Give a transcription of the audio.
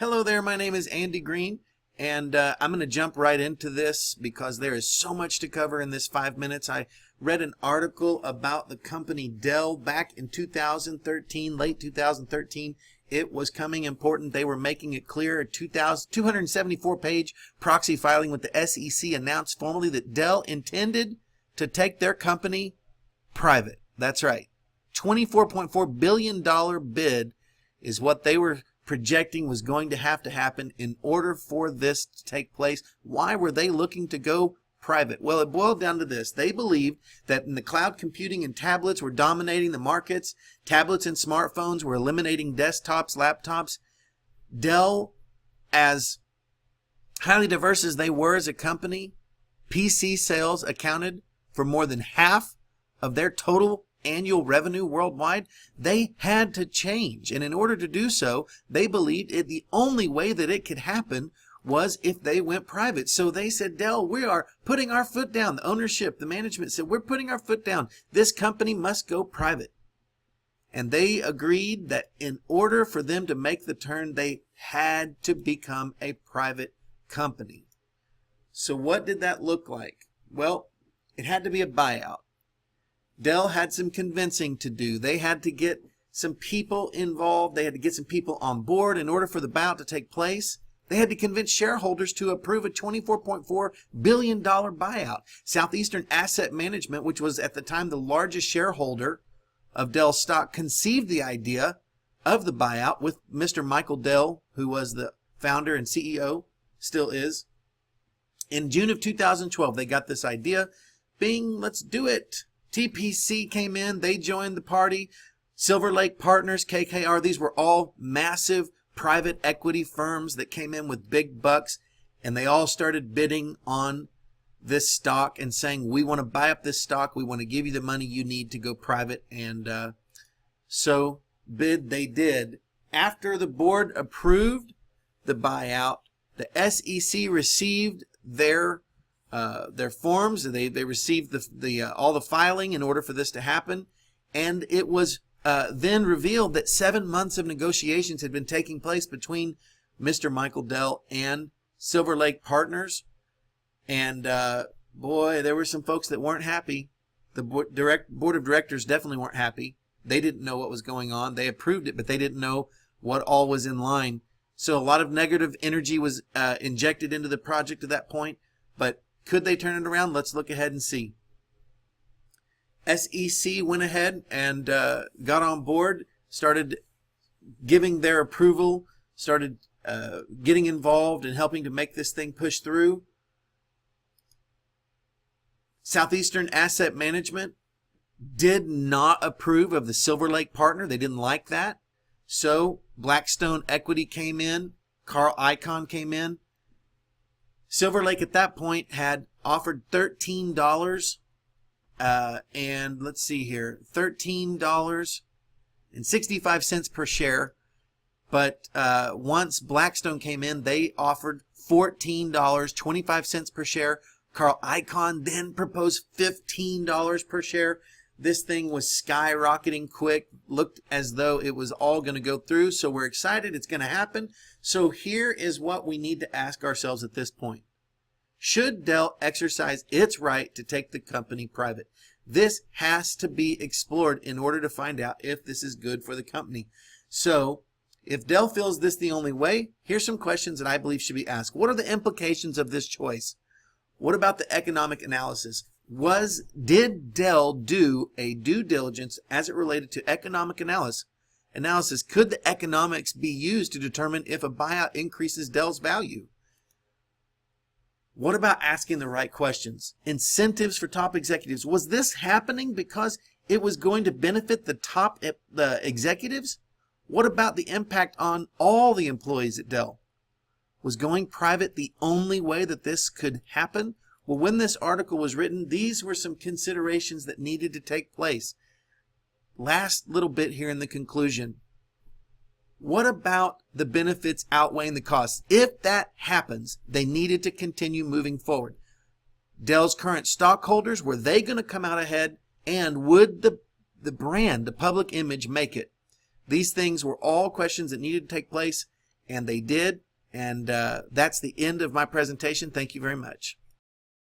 Hello there, my name is Andy Greene, and I'm going to jump right into this because there is so much to cover in this 5 minutes. I read an article about the company Dell back in 2013, late 2013. It was coming important. They were making it clear. A 274-page proxy filing with the SEC announced formally that Dell intended to take their company private. That's right. $24.4 billion bid is what they were projecting was going to happen in order for this to take place. Why were they looking to go private? Well, it boiled down to this. They believed that in the cloud computing and tablets were dominating the markets. Tablets and smartphones were eliminating desktops, laptops. Dell, as highly diverse as they were as a company, PC sales accounted for more than half of their total annual revenue worldwide. They had to change, and in order to do so, they believed the only way that it could happen was if they went private. So they said, Dell, we are putting our foot down. The ownership, the management said, we're putting our foot down. This company must go private. And they agreed that in order for them to make the turn, they had to become a private company. So what did that look like? Well, it had to be a buyout. Dell had some convincing to do. They had to get some people involved. They had to get some people on board in order for the buyout to take place. They had to convince shareholders to approve a $24.4 billion buyout. Southeastern Asset Management, which was at the time the largest shareholder of Dell stock, conceived the idea of the buyout with Mr. Michael Dell, who was the founder and CEO, still is. In June of 2012, they got this idea. Bing, let's do it. TPC came in, they joined the party. Silver Lake Partners, KKR, these were all massive private equity firms that came in with big bucks, and they all started bidding on this stock and saying, we want to buy up this stock, we want to give you the money you need to go private. And so bid they did. After the board approved the buyout, the SEC received their forms. They received all the filing in order for this to happen, and it was then revealed that 7 months of negotiations had been taking place between Mr. Michael Dell and Silver Lake Partners, and boy, there were some folks that weren't happy. The board of directors definitely weren't happy. They didn't know what was going on. They approved it, but they didn't know what all was in line. So a lot of negative energy was injected into the project at that point, but could they turn it around? Let's look ahead and see. SEC went ahead and got on board, started giving their approval, started getting involved and helping to make this thing push through. Southeastern Asset Management did not approve of the Silver Lake partner. They didn't like that. So Blackstone Equity came in. Carl Icahn came in. Silver Lake at that point had offered $13 and let's see here, $13.65 per share. But once Blackstone came in, they offered $14.25 per share. Carl Icahn then proposed $15 per share. This thing was skyrocketing quick, looked as though it was all going to go through. So we're excited it's going to happen. So here is what we need to ask ourselves at this point. Should Dell exercise its right to take the company private? This has to be explored in order to find out if this is good for the company. So if Dell feels this the only way, here's some questions that I believe should be asked. What are the implications of this choice? What about the economic analysis? Did Dell do a due diligence as it related to economic analysis? Could the economics be used to determine if a buyout increases Dell's value? What about asking the right questions? Incentives for top executives. Was this happening because it was going to benefit the executives? What about the impact on all the employees at Dell? Was going private the only way that this could happen? Well, when this article was written, these were some considerations that needed to take place. Last little bit here in the conclusion. What about the benefits outweighing the costs? If that happens, they needed to continue moving forward. Dell's current stockholders, were they going to come out ahead? And would the brand, the public image, make it? These things were all questions that needed to take place. And they did. And that's the end of my presentation. Thank you very much.